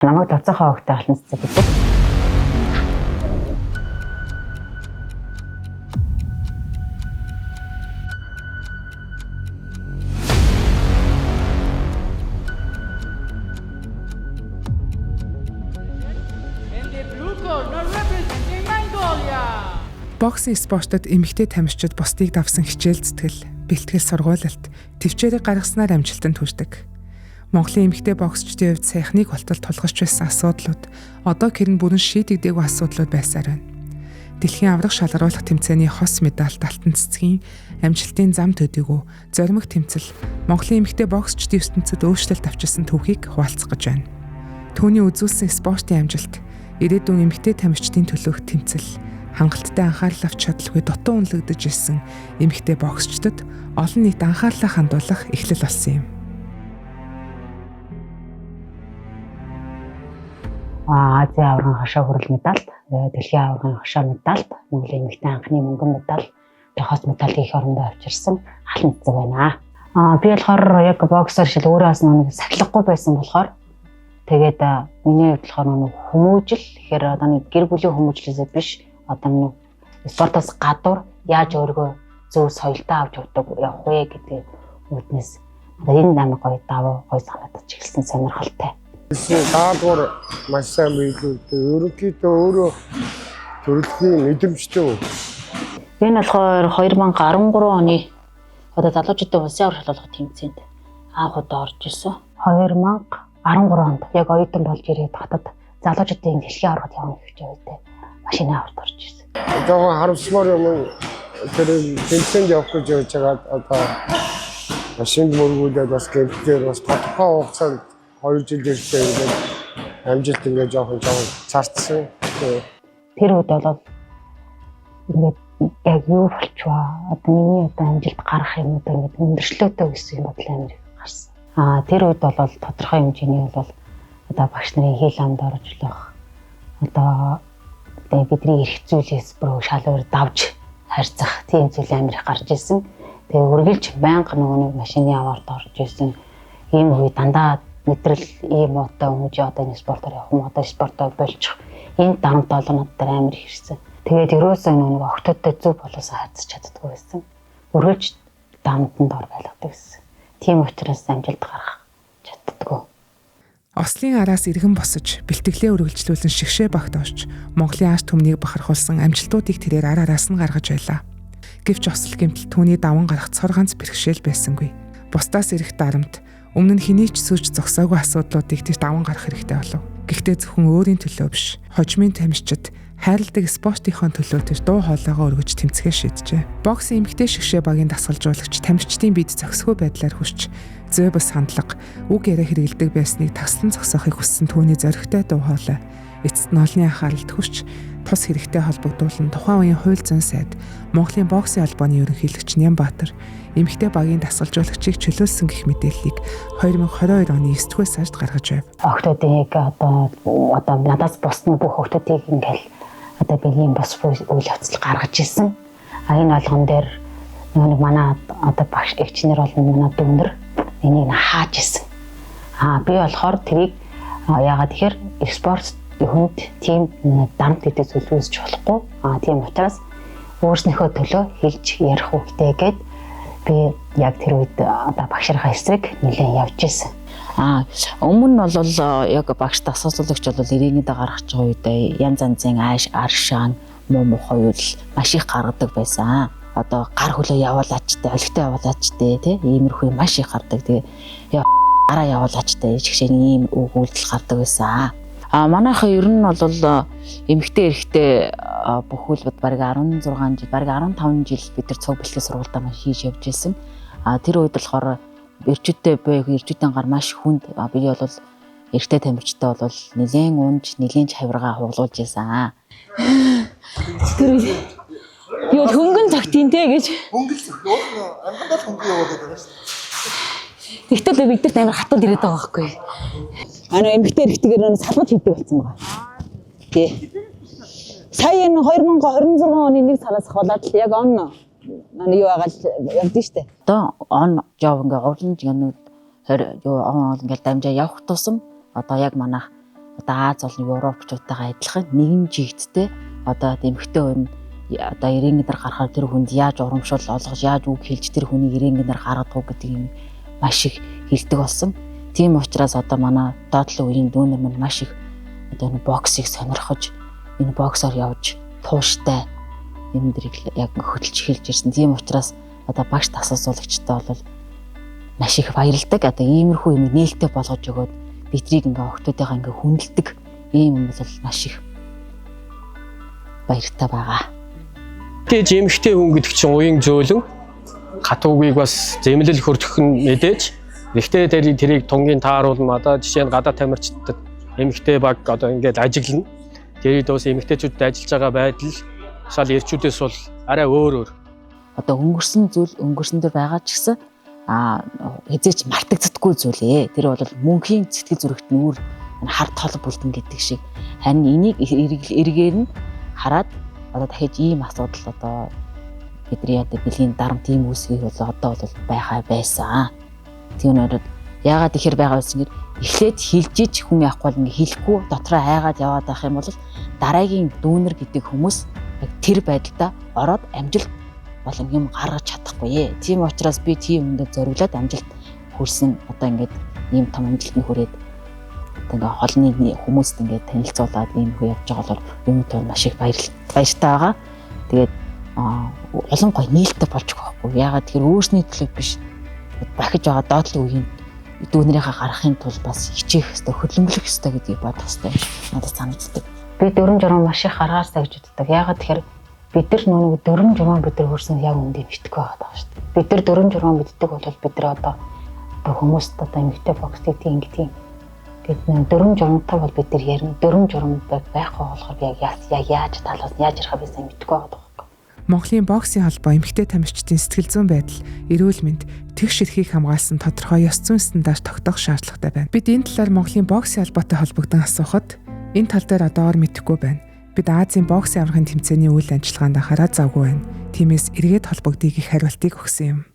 Намайг тоцоохоо өгтөй алтан цэцэг гэдэг. Боксын спортод эмэгтэй тамирчид бусдыг давсан хичээл зүтгэл, бэлтгэл сургуулилт, төвчээрийг гаргаснаар амжилтанд хүрдэг. Монголын эмэгтэй боксчдын хувьд саяхныг болтол тулгарч байсан асуудлууд одоо гэрн бүрэн шийдэгдээгүй асуудлууд байсаар байна. Дэлхийн аврах шалгаруулах тэмцээний хос медальт алтан цэцгийн амжилтын зам төдийгүй зоримог тэмцэл Монголын эмэгтэй боксчдын ертөнцид өөрчлөлт авчирсан түүхийг хуваалцах гэж байна. Түүний үзүүлсэн спортын амжилт, ирээдүйн эмэгтэй тамирчдын төлөөх тэмцэл, хангалттай анхаарал авч чадалгүй дутуу үнэлэгдэж ирсэн эмэгтэй боксчдод олон нийт анхаарлаа хандуулах эхлэл болсон юм. Азийн аваргын хашаа хүрэл медальт, дэлхийн аваргын хашаа медальт, Монголын эмэгтэй анхны мөнгөн медаль, хос медаль их орондоо авчирсан алтан цэцэг байна. Би болохоор яг боксер шил өөрөө бас нэг сахилахгүй байсан болохоор тэгээд миний хувьд болохоор нэг хүмүүжил, тэгэхээр одоо нэг гэр бүлийн хүмүүжлээсээ биш, одоо нэг спортоос гадуур яаж өөрийгөө зөв соёлтой авч явах вэ гэдэг үднэс энэ намайг гоё даваа гоё санагдаж эхэлсэн сонирхолтой. Даадгуур маш сайн биелүүлдэг. Ерөнхийдөө өөрөө төрөлхийн мэдрэмжтэй. Энэ болохоор 2013 оны одоо залуучуудын улсын аврах шалгаруулах тэмцээнд анх удаа орж ирсэн. 2013 онд яг оюутан болж ирээд хатад залуучуудын дэлхийн аврагт явна гэж байвал машины аварт орж ирсэн. Жогоо харамсмаар юм тэр тэмцээнд явах гэж явж байгаа одоо машинд мөргүүлээд бас гэртээр бас тодорхой хугацаанд 2 жил ирсэн ингээд амжилт ингээд жоохон царцсан. Тэр үед бол ингээд яг юу болчихваа. Одоо миний одоо амжилт гарах юм уу ингээд өндөрчлөөтэй гэсэн бодол амир гарсан. Тэр үед бол тодорхой хэмжээний бол одоо багш нарын хил амд оржлох одоо бидний эрх зүйлээс бүр шал өөр давж харьцах тийм зүйл амир гарч ирсэн. Тэгээ үргэлж байнга нөгөө машины аварт орж ирсэн. Ийм үе дандаа мэдрэл ийм удаа өмнөж одоо энэ спортоор явах юм одоо спортоо болчих. Энэ дарамт олонод дээр амир хэрсэн. Тэгээд ерөөсөө нэг октодтой зөв болоосоо хайцаж чаддгүй байсан. Өргөж дамтанд ор байлгадаг гэсэн. Тийм учраас амжилт гарах чаддгүй. Ослын араас иргэн босож, бэлтгэлээ үргэлжлүүлэн шигшээ багт орж, Монголын арт түмнийг бахархуулсан амжилтуудыг тэрээр араас нь гаргаж байлаа. Гэвч осол гэмтэл түүний даван гарах цор ганц бэрхшээл байсангүй. Бусдаас ирэх дарамт, өмнө нь хэний ч сүйж зогсоогүй асуудлуудыг тэр даван гарах хэрэгтэй болов. Гэхдээ зөвхөн өөрийн төлөө биш, хожимын тамирчид хайрладаг спортынхон төлөө тэр дуу хоолойгоо өргөж тэмцэхээ шийджээ. Боксын эмэгтэй шигшээ багийн дасгалжуулагч тамирчдын бид зохисгүй байдлаар хүрч, зөө бус хандлага, үг яриа хэрэгэлдэг байсныг таслан зогсоохыг хүссэн түүний зоригтой дуу хоолой эцэст нь олонний анхааралд хүрч, тус хэрэгтэй холбогдуулан тухайн үеийн хууль зүйн сайд, Монголын боксын албаны ерөнхийлөгч Нямбаатар эмэгтэй багийн дасгалжуулагчийг чөлөөлсөн гэх мэдээллийг 2022 оны 9-р сард гаргаж байв. Охтуудыг одоо надаас бусны бүх охтуудыг ингээл одоо биеийн бос үйл явцал гаргаж ирсэн. Энэ болгон дээр нэг манай одоо багш эгчнэр бол манай дүнэр энийг хааж ирсэн. Би болохоор тэрийг яагаад тэгэхээр спорт хүнд тийм дарамт гэдэг зүйл үүсч болохгүй. Тийм учраас өөрснийхөө төлөө хэлж ярих үгтэй гээд би яг тэр үед одоо багшрахаа эсрэг нэлээд явж ирсэн. Өмнө нь бол яг багш дасгалжуулагч бол ирээний гаргаж байгаа үед янз янзын аршаан муу мухай үйл маш их гаргадаг байсан. Одоо гар хөлөө явуулаач тэ, олигтой явуулаач тэ, иймэрхүү маш их гардаг. Тэгээ гараа явуулаач тэ, жигшээний ийм үг үйлдэл гардаг байсан. Манайхаа ер нь бол эмэгтэй эрэгтэй бүх үйлбэд бараг 16 жил, бараг 15 жил бид нар цог бэлтгэл сургуультаа маш хийж явж ирсэн. Тэр үед болохоор эрчүүдтэй эрчүүдийн гар маш хүнд. Би бол эрэгтэй тамирчтай бол нэлээд унж, нэлээд хавиргаа хуглуулж ирсэн. Тэр үед юу хөнгөн цагтин те гэж. Хөнгөл зөв. Амгандаа хөнгөн явуулдаг байна шүү дээ. Тэгтэл бидэрт амар хатууд ирээд байгаа байхгүй. Эмэгтэй эрэгтэйгээр салгаж хийдэг болсон байгаа. Тий. Сая энэ 2026 оны 1 сараас хаваад л яг он юу агаал явдсан шүү дээ. Одоо он жоо ингээ урлан гэнүүд юу он ингээл дамжаа явах тусам одоо яг манайх одоо Аз болон Европчуудтайгаа адилхан нэгэн жигдтэй одоо эмэгтэй хүн одоо ирэнгийнээр гарахаар тэр хүнд яаж урамшуул олгож яаж үг хэлж тэр хүний ирэнгийнээр гаргадаг гэдэг юм маш их хэлдэг болсон. Тийм учраас одоо манай доотлын үеийн дүүнер маань маш их одоо энэ боксыг сонирхож энэ боксоор явж тууштай юм дэрийг яг хөдөлж эхэлж ирсэн. Тийм учраас одоо багш тасалсуулагчтай бол маш их баярлдаг. Одоо иймэрхүү юм нээлттэй болгож өгөөд бидрийг ингээ охтуудынхаа ингээ хүндэлдэг ийм юм бол маш их баяртай байгаа. Тэгээд эмэгтэй хүн гэдэг чинь уян зөөлөн хатуугийг бас зэмлэл хөрдөх нь мэдээж. Гэхдээ тэрийг тунгийн тааруулна. Одоо жишээ нь гадаад тамирчдад эмэгтэй баг одоо ингээд ажиглана. Тэгээд бас эмэгтэйчүүдэд ажиллаж байгаа байдал шал эрчүүдээс бол арай өөр. Одоо өнгөрсөн зүйл өнгөрсөн дээр байгаа ч гэсэн хязгаарч мартагддаггүй зүйл ээ. Тэр бол мөнхийн сэтгэл зүрэгт нүүр хар тол бүлдэн гэдэг шиг. Харин энийг эргээр нь хараад одоо дахиж ийм асуудал одоо бидний одоо бэлгийн дарамт ийм үүсгийг бол одоо бол байсан. Тийм нэрд яагаад ихэр байгаа вэ гэхээр эхлээд хилжиж хүн явахгүй бол ингээ хэлэхгүй дотроо айгаад яваад байх юм бол дараагийн дүүнер гэдэг хүмүүс яг тэр байдалда ороод амжилт болон юм гаргаж чадахгүй. Тийм учраас би тийм юмд зориулаад амжилт хүрсэн одоо ингээд ийм том амжилтанд хүрээд ингээ холны хүмүүст ингээ танилцуулаад ийм хөө явж байгаа бол юм тоо маш их баяртай байгаа. Тэгээд олон гой нээлттэй болж байгаа байхгүй. Яагаад тэгэхээр өөрсний төлөө биш дахиж байгаа доотлын үеийн дүүнэрийнхаа гарахын тулд бас хичээх хэрэгтэй, хөдөлмөрлөх хэрэгтэй гэдгийг бодох хэрэгтэй надад санагддаг. Би дүрм журам маш их гаргаасаа гэж боддог. Яагаад тэгэхээр бид нар нөгөө дүрм журам бид нар хөрсөн яг үндэ мэдтгүй байгаа шүү дээ. Бид нар дүрм журам мэддэг бол бид нар одоо хүмүүст одоо эмэгтэй боксыг тийм гэдэг дүрм журамтай бол бид нар ярина. Дүрм журам байхгүй болохоор би яг яаж талаас яаж ярих байсан мэдгүй байгаа. Монголын боксийн холбоо эмэгтэй тамирчдын сэтгэл зүйн байдал, эрүүл мэнд, тэгш эрхийг хамгаалсан тодорхой ёс зүйн стандарт тогтоох шаардлагатай байна. Бид энэ талаар Монголын боксийн холбоотой холбогдсон асуухад энэ тал дээр одоогоор мэдэхгүй байна. Бид Азийн боксийн аврагын тэмцээний үйл ажиллагаанд анхаарал завгүй байна. Тиймээс эргээд холбогдгийг их хариултыг өгсөн юм.